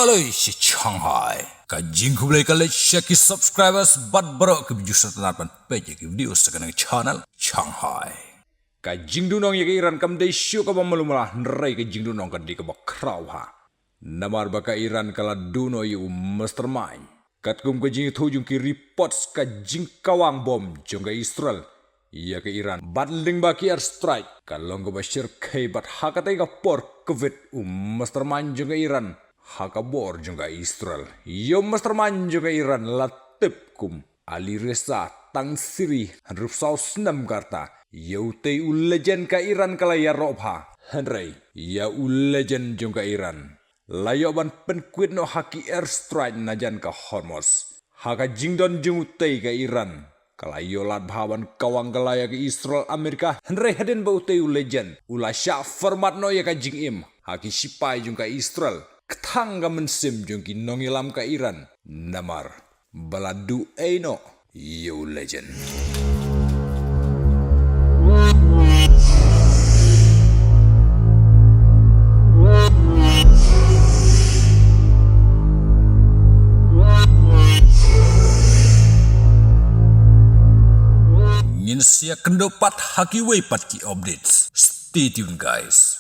Aloi si Shanghai. Kajing kulai kali share subscribers bat berok ke video setelah page ke video sekarang channel Shanghai. Kajing dunong ya ke Iran kam dei show ka malumalah nrai kajing dunong ka di ka bakrau ha. Namar baka Iran kala duno yu mastermind. Katkum kajing thujung ki reports kajing kawang bom jong ka Israel. Ia ke Iran badling baki air strike kalong ka bashir kai bat hakatai ka por covid mastermind jong ka Iran. Hakabor juga Israel. Yo mastermind juga Iran latip kum. Ali Reza tang siri hanrup saus nam karta. Yo te legend ka Iran kala ya robha. Henry ya legend juga Iran. Layoban penkuit no haki airstrike najan ka Hormuz. Haka jingdon jung te ka Iran. Kala yo lat bhawan kawang kalaya ke Israel Amerika. Henry hadin bau te legend. Ula syak format no ya ka jing im. Haki sipai juga Israel. Ketangga mensim jungki nongilam ka Iran. Namar baladu eino you legend. Ngin siya kendopat haki way pat ki updates. Stay tuned guys.